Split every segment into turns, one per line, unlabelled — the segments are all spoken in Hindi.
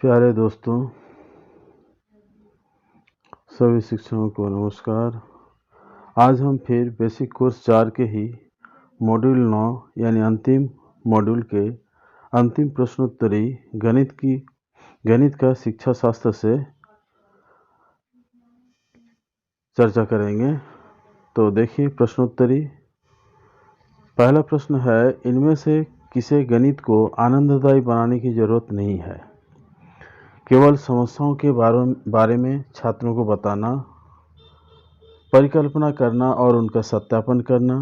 प्यारे दोस्तों, सभी शिक्षकों को नमस्कार। आज हम फिर बेसिक कोर्स 4 के ही मॉड्यूल 9 यानी अंतिम मॉड्यूल के अंतिम प्रश्नोत्तरी गणित का शिक्षा शास्त्र से चर्चा करेंगे। तो देखिए प्रश्नोत्तरी। पहला प्रश्न है, इनमें से किसे गणित को आनंददायी बनाने की जरूरत नहीं है? केवल समस्याओं के बारे में छात्रों को बताना, परिकल्पना करना और उनका सत्यापन करना।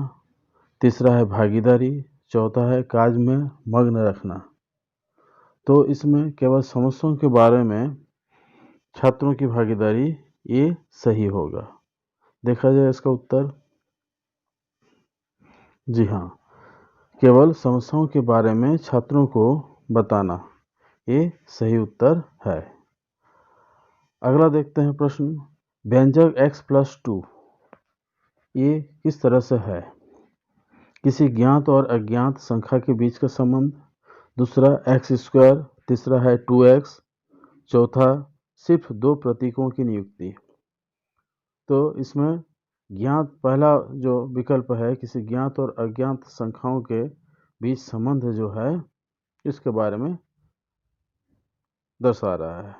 तीसरा है भागीदारी। चौथा है कार्य में मग्न रखना। तो इसमें केवल समस्याओं के बारे में छात्रों की भागीदारी, ये सही होगा। देखा जाए इसका उत्तर, जी हाँ, केवल समस्याओं के बारे में छात्रों को बताना, ये सही उत्तर है। अगला देखते हैं प्रश्न, व्यंजक x+2 ये किस तरह से है? किसी ज्ञात और अज्ञात संख्या के बीच का संबंध। दूसरा x²। तीसरा है 2x। चौथा सिर्फ दो प्रतीकों की नियुक्ति। तो इसमें ज्ञात, पहला जो विकल्प है किसी ज्ञात और अज्ञात संख्याओं के बीच संबंध जो है इसके बारे में दर्शा रहा है।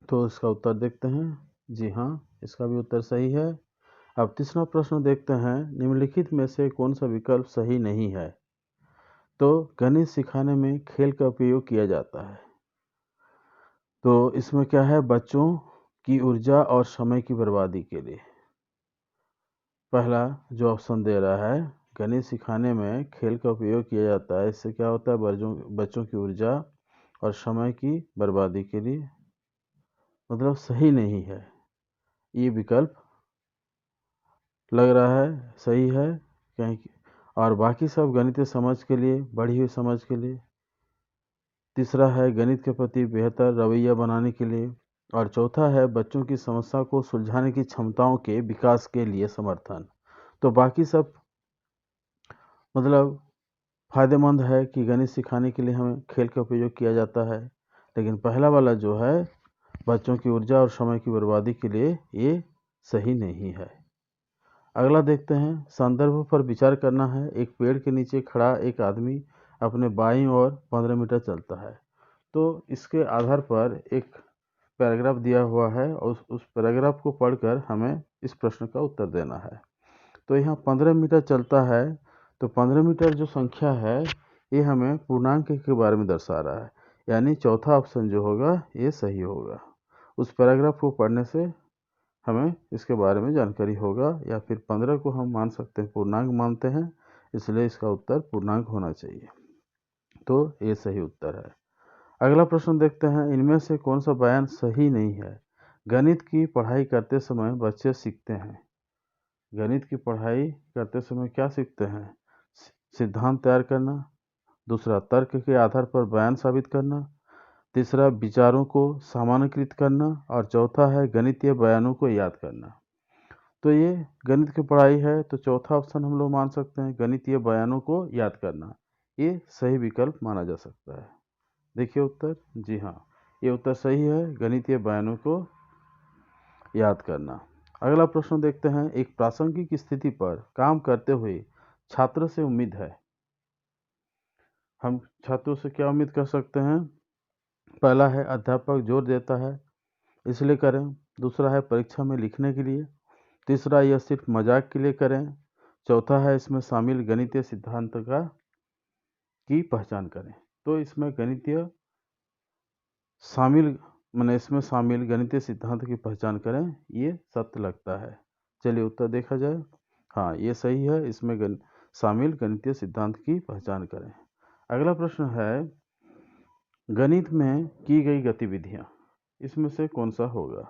तो इसका उत्तर देखते हैं। जी हाँ, इसका भी उत्तर सही है। अब तीसरा प्रश्न देखते हैं, निम्नलिखित में से कौन सा विकल्प सही नहीं है? तो गणित सिखाने में खेल का उपयोग किया जाता है। तो इसमें क्या है, बच्चों की ऊर्जा और समय की बर्बादी के लिए। पहला जो ऑप्शन दे रहा है, गणित सिखाने में खेल का उपयोग किया जाता है, इससे क्या होता है, बच्चों की ऊर्जा और समय की बर्बादी के लिए, मतलब सही नहीं है। ये विकल्प लग रहा है सही है कहीं, और बाकी सब गणितीय समझ के लिए, बढ़ी हुई समझ के लिए। तीसरा है गणित के प्रति बेहतर रवैया बनाने के लिए। और चौथा है बच्चों की समस्या को सुलझाने की क्षमताओं के विकास के लिए समर्थन। तो बाकी सब मतलब फायदेमंद है कि गणित सिखाने के लिए हमें खेल का उपयोग किया जाता है, लेकिन पहला वाला जो है बच्चों की ऊर्जा और समय की बर्बादी के लिए, ये सही नहीं है। अगला देखते हैं, संदर्भ पर विचार करना है। एक पेड़ के नीचे खड़ा एक आदमी अपने बाईं ओर 15 मीटर चलता है। तो इसके आधार पर एक पैराग्राफ दिया हुआ है और उस पैराग्राफ को पढ़कर हमें इस प्रश्न का उत्तर देना है। तो यहाँ 15 मीटर चलता है, तो 15 मीटर जो संख्या है ये हमें पूर्णांक के बारे में दर्शा रहा है, यानी चौथा ऑप्शन जो होगा ये सही होगा। उस पैराग्राफ को पढ़ने से हमें इसके बारे में जानकारी होगा, या फिर 15 को हम मान सकते हैं, पूर्णांक मानते हैं, इसलिए इसका उत्तर पूर्णांक होना चाहिए। तो ये सही उत्तर है। अगला प्रश्न देखते हैं, इनमें से कौन सा बयान सही नहीं है? गणित की पढ़ाई करते समय बच्चे सीखते हैं। गणित की पढ़ाई करते समय क्या सीखते हैं? सिद्धांत तैयार करना। दूसरा तर्क के आधार पर बयान साबित करना। तीसरा विचारों को सामान्यकृत करना। और चौथा है गणितीय बयानों को याद करना। तो ये गणित की पढ़ाई है, तो चौथा ऑप्शन हम लोग मान सकते हैं, गणितीय बयानों को याद करना, ये सही विकल्प माना जा सकता है। देखिए उत्तर, जी हाँ, ये उत्तर सही है, गणितीय बयानों को याद करना। अगला प्रश्न देखते हैं, एक प्रासंगिक स्थिति पर काम करते हुए छात्र से उम्मीद है। हम छात्रों से क्या उम्मीद कर सकते हैं? पहला है अध्यापक जोर देता है इसलिए करें। दूसरा है परीक्षा में लिखने के लिए। तीसरा यह सिर्फ मजाक के लिए करें। चौथा है इसमें शामिल गणितीय सिद्धांत की पहचान करें। तो इसमें गणितीय शामिल इसमें शामिल गणितीय सिद्धांत की पहचान करें, ये सत्य लगता है। चलिए उत्तर देखा जाए। हाँ, ये सही है, इसमें शामिल गणितीय सिद्धांत की पहचान करें। अगला प्रश्न है, गणित में की गई गतिविधियां इसमें से कौन सा होगा?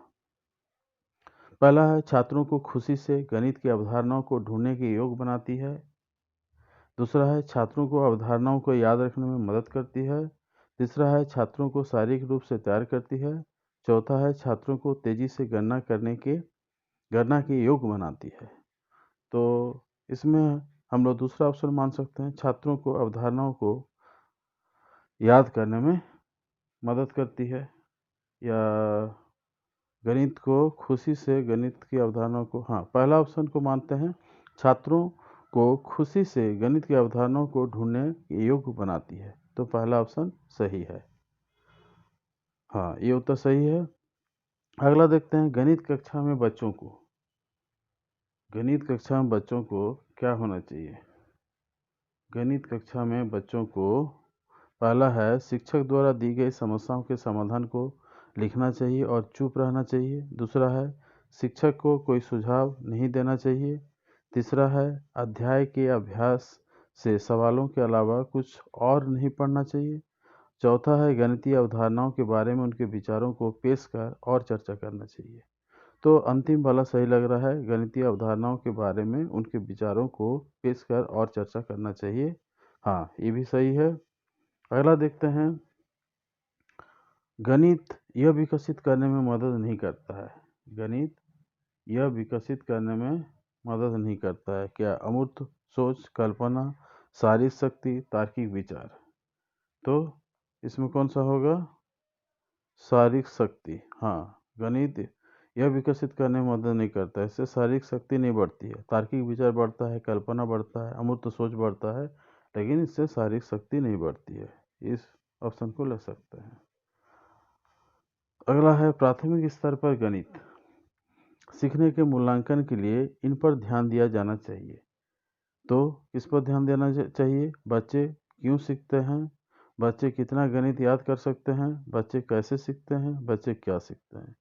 पहला है छात्रों को खुशी से गणित की अवधारणाओं को ढूंढने के योग बनाती है। दूसरा है छात्रों को अवधारणाओं को याद रखने में मदद करती है। तीसरा है छात्रों को शारीरिक रूप से तैयार करती है। चौथा है छात्रों को तेजी से गणना के योग बनाती है। तो इसमें हम लोग दूसरा ऑप्शन मान सकते हैं, छात्रों को अवधारणाओं को याद करने में मदद करती है, या गणित को खुशी से गणित की अवधारणाओं को, हाँ पहला ऑप्शन को मानते हैं, छात्रों को खुशी से गणित की अवधारणाओं को ढूंढने के योग्य बनाती है। तो पहला ऑप्शन सही है। हाँ, ये उत्तर सही है। अगला देखते हैं, गणित कक्षा में बच्चों को क्या होना चाहिए। गणित कक्षा में बच्चों को, पहला है, शिक्षक द्वारा दी गई समस्याओं के समाधान को लिखना चाहिए और चुप रहना चाहिए। दूसरा है, शिक्षक को कोई सुझाव नहीं देना चाहिए। तीसरा है, अध्याय के अभ्यास से सवालों के अलावा कुछ और नहीं पढ़ना चाहिए। चौथा है, गणितीय अवधारणाओं के बारे में उनके विचारों को पेश कर और चर्चा करना चाहिए। तो अंतिम वाला सही लग रहा है, गणितीय अवधारणाओं के बारे में उनके विचारों को पेश कर और चर्चा करना चाहिए। हाँ, ये भी सही है। अगला देखते हैं, गणित यह विकसित करने में मदद नहीं करता है। गणित यह विकसित करने में मदद नहीं करता है क्या? अमूर्त सोच, कल्पना, शारीरिक शक्ति, तार्किक विचार। तो इसमें कौन सा होगा? शारीरिक शक्ति। हाँ, गणित यह विकसित करने में मदद नहीं करता है, इससे शारीरिक शक्ति नहीं बढ़ती है, तार्किक विचार बढ़ता है, कल्पना बढ़ता है, अमूर्त सोच बढ़ता है, लेकिन इससे शारीरिक शक्ति नहीं बढ़ती है। इस ऑप्शन को ले सकते हैं। अगला है, प्राथमिक स्तर पर गणित सीखने के मूल्यांकन के लिए इन पर ध्यान दिया जाना चाहिए। तो किस पर ध्यान देना चाहिए? बच्चे क्यों सीखते हैं, बच्चे कितना गणित याद कर सकते हैं, बच्चे कैसे सीखते हैं, बच्चे क्या सीखते हैं,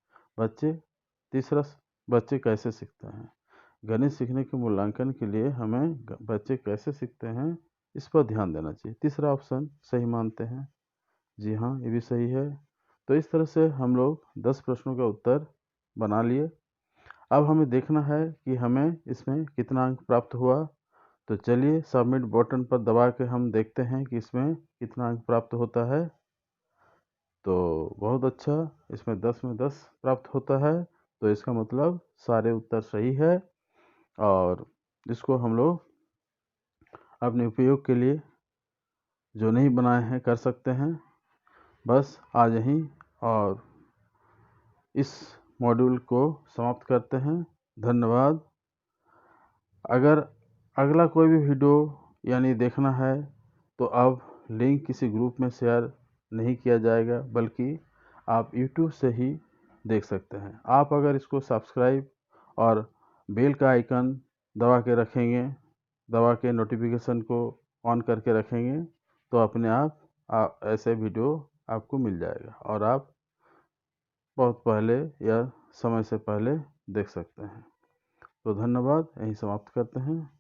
तीसरा, बच्चे कैसे सीखते हैं। गणित सीखने के मूल्यांकन के लिए हमें बच्चे कैसे सीखते हैं इस पर ध्यान देना चाहिए। तीसरा ऑप्शन सही मानते हैं। जी हाँ, ये भी सही है। तो इस तरह से हम लोग 10 प्रश्नों का उत्तर बना लिए। अब हमें देखना है कि हमें इसमें कितना अंक प्राप्त हुआ। तो चलिए सबमिट बटन पर दबा के हम देखते हैं कि इसमें कितना अंक प्राप्त होता है। तो बहुत अच्छा, इसमें 10 में 10 प्राप्त होता है। तो इसका मतलब सारे उत्तर सही है और इसको हम लोग अपने उपयोग के लिए जो नहीं बनाए हैं कर सकते हैं। बस आज यहीं और इस मॉड्यूल को समाप्त करते हैं। धन्यवाद। अगर अगला कोई भी वीडियो यानी देखना है तो अब लिंक किसी ग्रुप में शेयर नहीं किया जाएगा, बल्कि आप YouTube से ही देख सकते हैं। आप अगर इसको सब्सक्राइब और बेल का आइकन दबा के रखेंगे, दबा के नोटिफिकेशन को ऑन करके रखेंगे, तो अपने आप ऐसे वीडियो आपको मिल जाएगा और आप बहुत पहले या समय से पहले देख सकते हैं। तो धन्यवाद, यहीं समाप्त करते हैं।